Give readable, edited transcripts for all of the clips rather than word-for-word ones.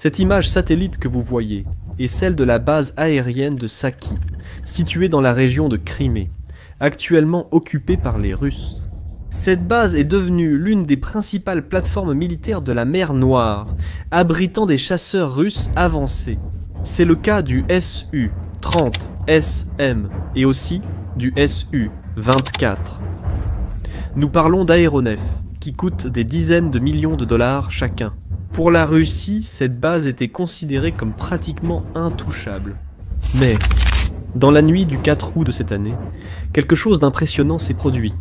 Cette image satellite que vous voyez est celle de la base aérienne de Saki, située dans la région de Crimée, actuellement occupée par les Russes. Cette base est devenue l'une des principales plateformes militaires de la mer Noire, abritant des chasseurs russes avancés. C'est le cas du Su-30 SM et aussi du Su-24. Nous parlons d'aéronefs qui coûtent des dizaines de millions de dollars chacun. Pour la Russie, cette base était considérée comme pratiquement intouchable. Mais, dans la nuit du 4 août de cette année, quelque chose d'impressionnant s'est produit.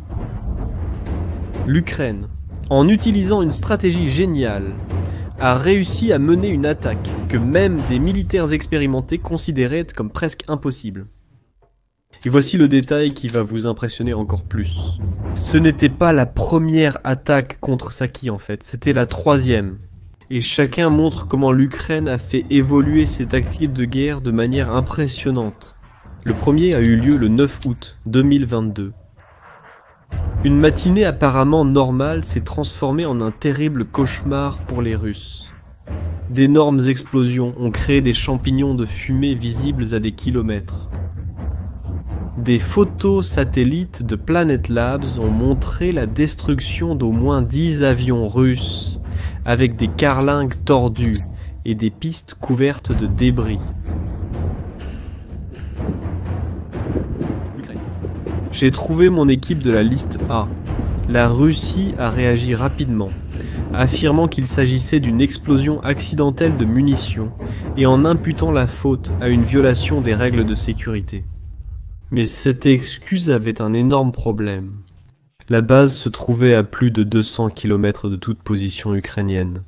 L'Ukraine, en utilisant une stratégie géniale, a réussi à mener une attaque que même des militaires expérimentés considéraient comme presque impossible. Et voici le détail qui va vous impressionner encore plus. Ce n'était pas la première attaque contre Saki en fait, c'était la troisième. Et chacun montre comment l'Ukraine a fait évoluer ses tactiques de guerre de manière impressionnante. Le premier a eu lieu le 9 août 2022. Une matinée apparemment normale s'est transformée en un terrible cauchemar pour les Russes. D'énormes explosions ont créé des champignons de fumée visibles à des kilomètres. Des photos satellites de Planet Labs ont montré la destruction d'au moins 10 avions russes, avec des carlingues tordues et des pistes couvertes de débris. J'ai trouvé mon équipe de la liste A. La Russie a réagi rapidement, affirmant qu'il s'agissait d'une explosion accidentelle de munitions et en imputant la faute à une violation des règles de sécurité. Mais cette excuse avait un énorme problème. La base se trouvait à plus de 200 km de toute position ukrainienne.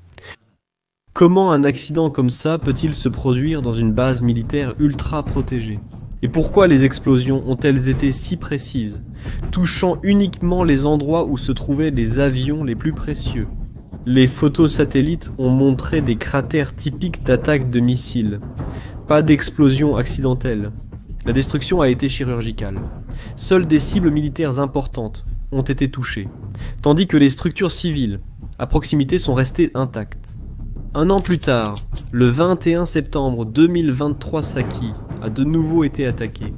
Comment un accident comme ça peut-il se produire dans une base militaire ultra protégée? Et pourquoi les explosions ont-elles été si précises, touchant uniquement les endroits où se trouvaient les avions les plus précieux? Les photos satellites ont montré des cratères typiques d'attaques de missiles, pas d'explosions accidentelles. La destruction a été chirurgicale. Seules des cibles militaires importantes ont été touchées, tandis que les structures civiles à proximité sont restées intactes. Un an plus tard, le 21 septembre 2023, Saki a de nouveau été attaqué.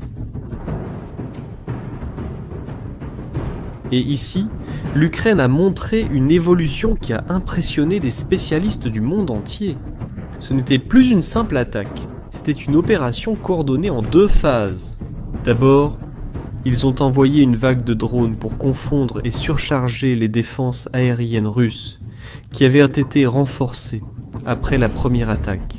Et ici, l'Ukraine a montré une évolution qui a impressionné des spécialistes du monde entier. Ce n'était plus une simple attaque, c'était une opération coordonnée en 2 phases. D'abord, ils ont envoyé une vague de drones pour confondre et surcharger les défenses aériennes russes, qui avaient été renforcées après la première attaque.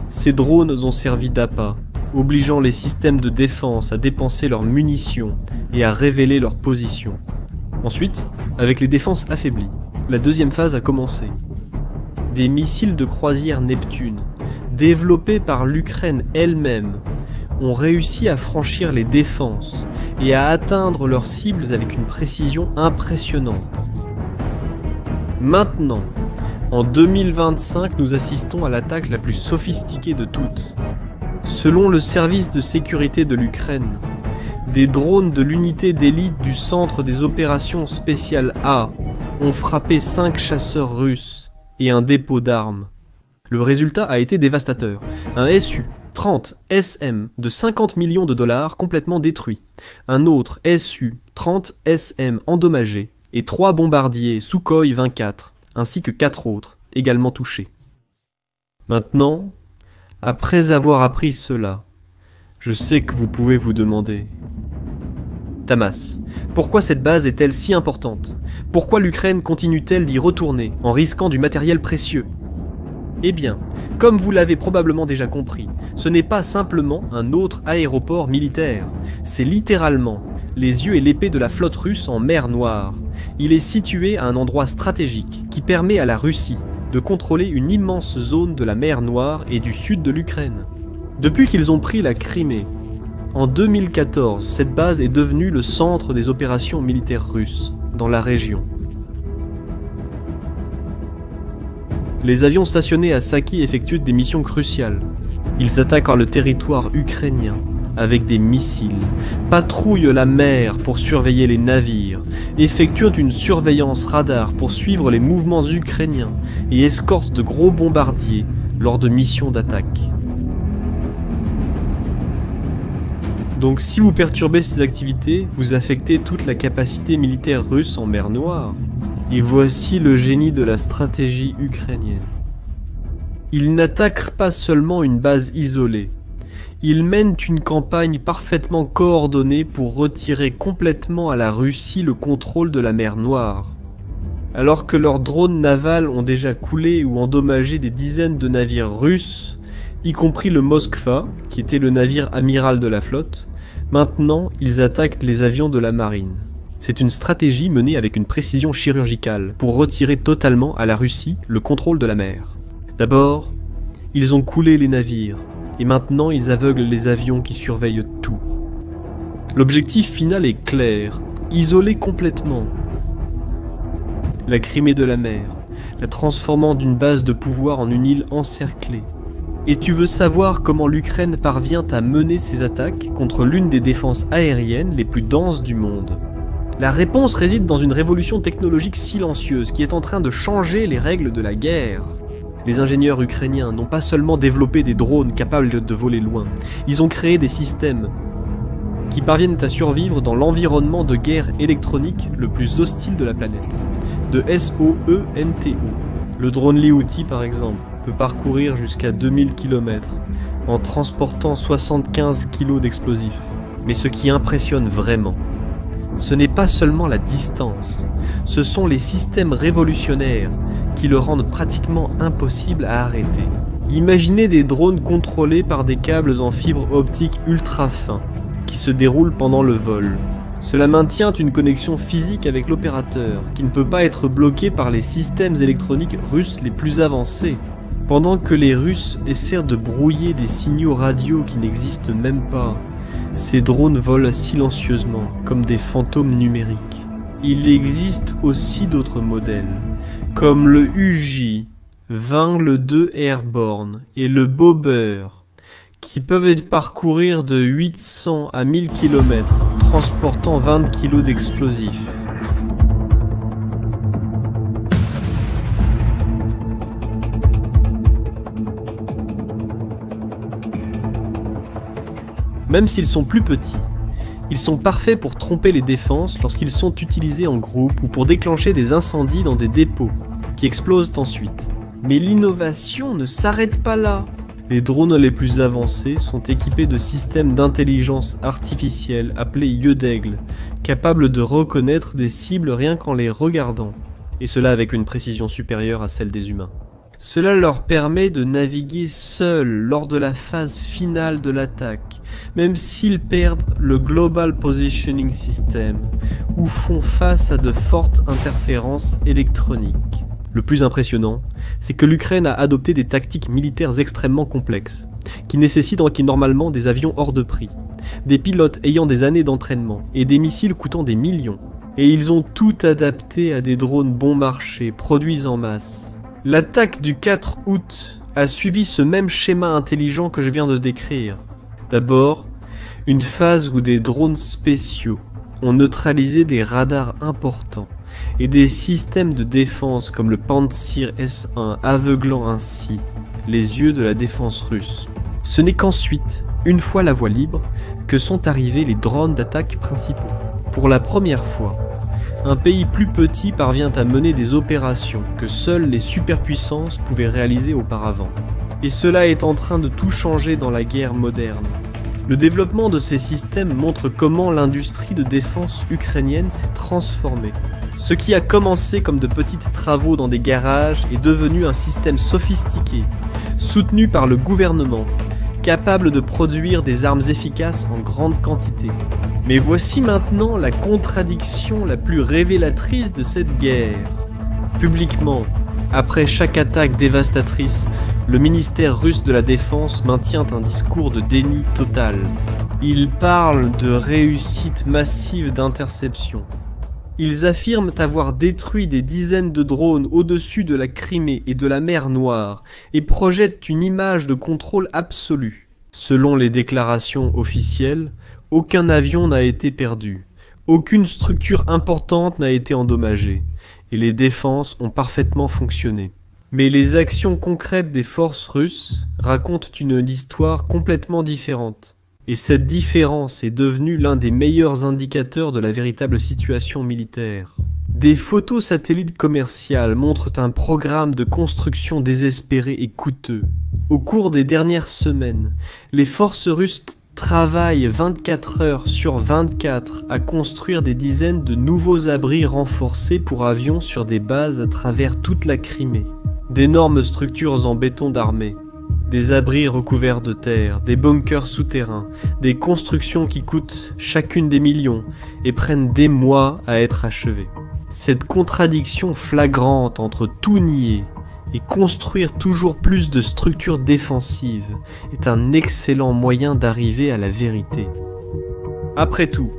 Ces drones ont servi d'appât, obligeant les systèmes de défense à dépenser leurs munitions et à révéler leur position. Ensuite, avec les défenses affaiblies, la deuxième phase a commencé. Des missiles de croisière Neptune, développés par l'Ukraine elle-même, ont réussi à franchir les défenses et à atteindre leurs cibles avec une précision impressionnante. Maintenant, en 2025, nous assistons à l'attaque la plus sophistiquée de toutes. Selon le service de sécurité de l'Ukraine, des drones de l'unité d'élite du centre des opérations spéciales A ont frappé 5 chasseurs russes et un dépôt d'armes. Le résultat a été dévastateur. Un Su-30 SM de 50 millions de dollars complètement détruit. Un autre Su-30 SM endommagé et 3 bombardiers Sukhoi 24 ainsi que 4 autres, également touchés. Maintenant, après avoir appris cela, je sais que vous pouvez vous demander: Damas, pourquoi cette base est-elle si importante? Pourquoi l'Ukraine continue-t-elle d'y retourner en risquant du matériel précieux? Eh bien, comme vous l'avez probablement déjà compris, ce n'est pas simplement un autre aéroport militaire, c'est littéralement les yeux et l'épée de la flotte russe en mer Noire. Il est situé à un endroit stratégique qui permet à la Russie de contrôler une immense zone de la mer Noire et du sud de l'Ukraine. Depuis qu'ils ont pris la Crimée, en 2014, cette base est devenue le centre des opérations militaires russes dans la région. Les avions stationnés à Saki effectuent des missions cruciales. Ils attaquent le territoire ukrainien, avec des missiles, patrouillent la mer pour surveiller les navires, effectuent une surveillance radar pour suivre les mouvements ukrainiens et escortent de gros bombardiers lors de missions d'attaque. Donc si vous perturbez ces activités, vous affectez toute la capacité militaire russe en mer Noire. Et voici le génie de la stratégie ukrainienne. Ils n'attaquent pas seulement une base isolée, ils mènent une campagne parfaitement coordonnée pour retirer complètement à la Russie le contrôle de la mer Noire. Alors que leurs drones navals ont déjà coulé ou endommagé des dizaines de navires russes, y compris le Moskva, qui était le navire amiral de la flotte, maintenant ils attaquent les avions de la marine. C'est une stratégie menée avec une précision chirurgicale pour retirer totalement à la Russie le contrôle de la mer. D'abord, ils ont coulé les navires, et maintenant ils aveuglent les avions qui surveillent tout. L'objectif final est clair, isoler complètement la Crimée de la mer, la transformant d'une base de pouvoir en une île encerclée. Et tu veux savoir comment l'Ukraine parvient à mener ses attaques contre l'une des défenses aériennes les plus denses du monde? La réponse réside dans une révolution technologique silencieuse qui est en train de changer les règles de la guerre. Les ingénieurs ukrainiens n'ont pas seulement développé des drones capables de voler loin, ils ont créé des systèmes qui parviennent à survivre dans l'environnement de guerre électronique le plus hostile de la planète, de SOENTO. Le drone Liouti par exemple peut parcourir jusqu'à 2000 km en transportant 75 kg d'explosifs. Mais ce qui impressionne vraiment, ce n'est pas seulement la distance, ce sont les systèmes révolutionnaires qui le rendent pratiquement impossible à arrêter. Imaginez des drones contrôlés par des câbles en fibre optique ultra fins, qui se déroulent pendant le vol. Cela maintient une connexion physique avec l'opérateur, qui ne peut pas être bloqué par les systèmes électroniques russes les plus avancés. Pendant que les Russes essaient de brouiller des signaux radio qui n'existent même pas, ces drones volent silencieusement, comme des fantômes numériques. Il existe aussi d'autres modèles, comme le UJ-22 Airborne et le Bobber, qui peuvent parcourir de 800 à 1000 km, transportant 20 kg d'explosifs. Même s'ils sont plus petits, ils sont parfaits pour tromper les défenses lorsqu'ils sont utilisés en groupe ou pour déclencher des incendies dans des dépôts, qui explosent ensuite. Mais l'innovation ne s'arrête pas là. Les drones les plus avancés sont équipés de systèmes d'intelligence artificielle appelés yeux d'aigle, capables de reconnaître des cibles rien qu'en les regardant, et cela avec une précision supérieure à celle des humains. Cela leur permet de naviguer seuls lors de la phase finale de l'attaque, même s'ils perdent le Global Positioning System ou font face à de fortes interférences électroniques. Le plus impressionnant, c'est que l'Ukraine a adopté des tactiques militaires extrêmement complexes, qui nécessitent normalement des avions hors de prix, des pilotes ayant des années d'entraînement et des missiles coûtant des millions. Et ils ont tout adapté à des drones bon marché, produits en masse. L'attaque du 4 août a suivi ce même schéma intelligent que je viens de décrire. D'abord, une phase où des drones spéciaux ont neutralisé des radars importants et des systèmes de défense comme le Pantsir S1 aveuglant ainsi les yeux de la défense russe. Ce n'est qu'ensuite, une fois la voie libre, que sont arrivés les drones d'attaque principaux. Pour la première fois, un pays plus petit parvient à mener des opérations que seules les superpuissances pouvaient réaliser auparavant. Et cela est en train de tout changer dans la guerre moderne. Le développement de ces systèmes montre comment l'industrie de défense ukrainienne s'est transformée. Ce qui a commencé comme de petits travaux dans des garages est devenu un système sophistiqué, soutenu par le gouvernement, capable de produire des armes efficaces en grande quantité. Mais voici maintenant la contradiction la plus révélatrice de cette guerre. Publiquement, après chaque attaque dévastatrice, le ministère russe de la Défense maintient un discours de déni total. Il parle de réussite massive d'interception. Ils affirment avoir détruit des dizaines de drones au-dessus de la Crimée et de la mer Noire et projettent une image de contrôle absolu. Selon les déclarations officielles, aucun avion n'a été perdu, aucune structure importante n'a été endommagée, et les défenses ont parfaitement fonctionné. Mais les actions concrètes des forces russes racontent une histoire complètement différente. Et cette différence est devenue l'un des meilleurs indicateurs de la véritable situation militaire. Des photos satellites commerciales montrent un programme de construction désespéré et coûteux. Au cours des dernières semaines, les forces russes travaillent 24 heures sur 24 à construire des dizaines de nouveaux abris renforcés pour avions sur des bases à travers toute la Crimée. D'énormes structures en béton d'armée, des abris recouverts de terre, des bunkers souterrains, des constructions qui coûtent chacune des millions et prennent des mois à être achevées. Cette contradiction flagrante entre tout nier et construire toujours plus de structures défensives est un excellent moyen d'arriver à la vérité. Après tout,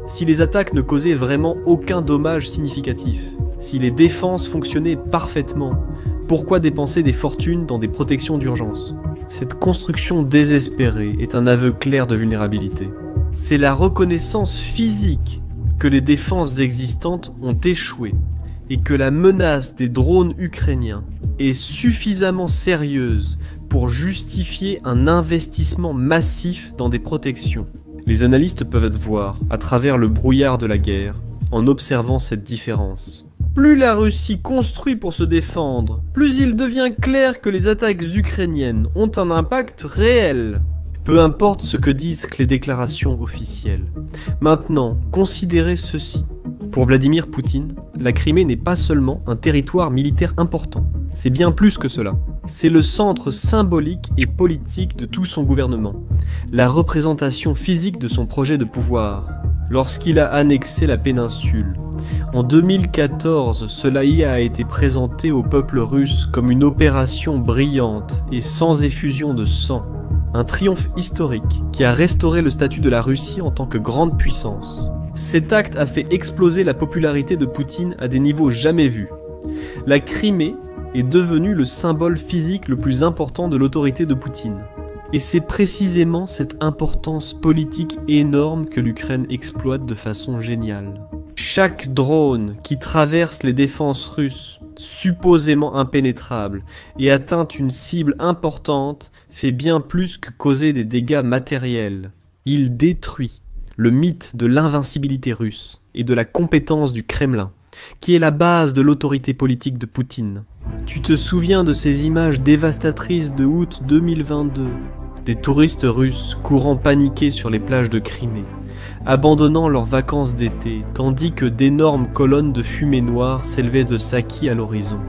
si les attaques ne causaient vraiment aucun dommage significatif, si les défenses fonctionnaient parfaitement, pourquoi dépenser des fortunes dans des protections d'urgence? Cette construction désespérée est un aveu clair de vulnérabilité. C'est la reconnaissance physique que les défenses existantes ont échoué et que la menace des drones ukrainiens est suffisamment sérieuse pour justifier un investissement massif dans des protections. Les analystes peuvent voir, à travers le brouillard de la guerre, en observant cette différence. Plus la Russie construit pour se défendre, plus il devient clair que les attaques ukrainiennes ont un impact réel. Peu importe ce que disent les déclarations officielles. Maintenant, considérez ceci. Pour Vladimir Poutine, la Crimée n'est pas seulement un territoire militaire important. C'est bien plus que cela. C'est le centre symbolique et politique de tout son gouvernement. La représentation physique de son projet de pouvoir. Lorsqu'il a annexé la péninsule, en 2014, cela y a été présenté au peuple russe comme une opération brillante et sans effusion de sang. Un triomphe historique qui a restauré le statut de la Russie en tant que grande puissance. Cet acte a fait exploser la popularité de Poutine à des niveaux jamais vus. La Crimée est devenue le symbole physique le plus important de l'autorité de Poutine. Et c'est précisément cette importance politique énorme que l'Ukraine exploite de façon géniale. Chaque drone qui traverse les défenses russes, supposément impénétrables, et atteint une cible importante, fait bien plus que causer des dégâts matériels. Il détruit le mythe de l'invincibilité russe et de la compétence du Kremlin, qui est la base de l'autorité politique de Poutine. Tu te souviens de ces images dévastatrices de août 2022, des touristes russes courant paniqués sur les plages de Crimée, abandonnant leurs vacances d'été, tandis que d'énormes colonnes de fumée noire s'élevaient de Saki à l'horizon.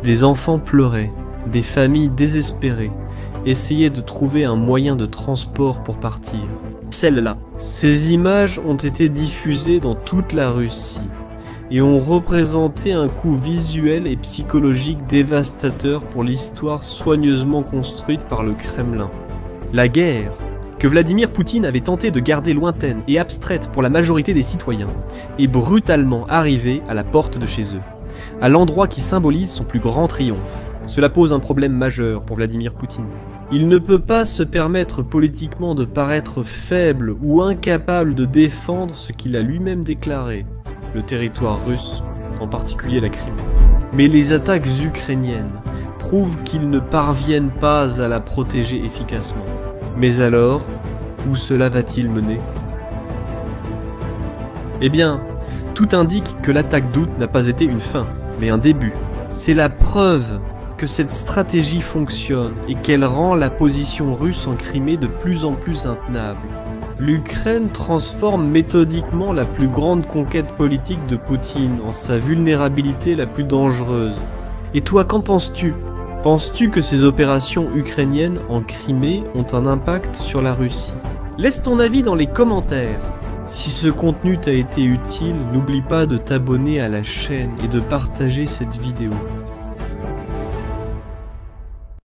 Des enfants pleuraient, des familles désespérées essayaient de trouver un moyen de transport pour partir. Celles-là. Ces images ont été diffusées dans toute la Russie et ont représenté un coup visuel et psychologique dévastateur pour l'histoire soigneusement construite par le Kremlin. La guerre, que Vladimir Poutine avait tenté de garder lointaine et abstraite pour la majorité des citoyens, est brutalement arrivée à la porte de chez eux, à l'endroit qui symbolise son plus grand triomphe. Cela pose un problème majeur pour Vladimir Poutine. Il ne peut pas se permettre politiquement de paraître faible ou incapable de défendre ce qu'il a lui-même déclaré, le territoire russe, en particulier la Crimée. Mais les attaques ukrainiennes prouvent qu'ils ne parviennent pas à la protéger efficacement. Mais alors, où cela va-t-il mener? Eh bien, tout indique que l'attaque d'août n'a pas été une fin, mais un début. C'est la preuve que cette stratégie fonctionne et qu'elle rend la position russe en Crimée de plus en plus intenable. L'Ukraine transforme méthodiquement la plus grande conquête politique de Poutine en sa vulnérabilité la plus dangereuse. Et toi, qu'en penses-tu? Penses-tu que ces opérations ukrainiennes en Crimée ont un impact sur la Russie? Laisse ton avis dans les commentaires. Si ce contenu t'a été utile, n'oublie pas de t'abonner à la chaîne et de partager cette vidéo.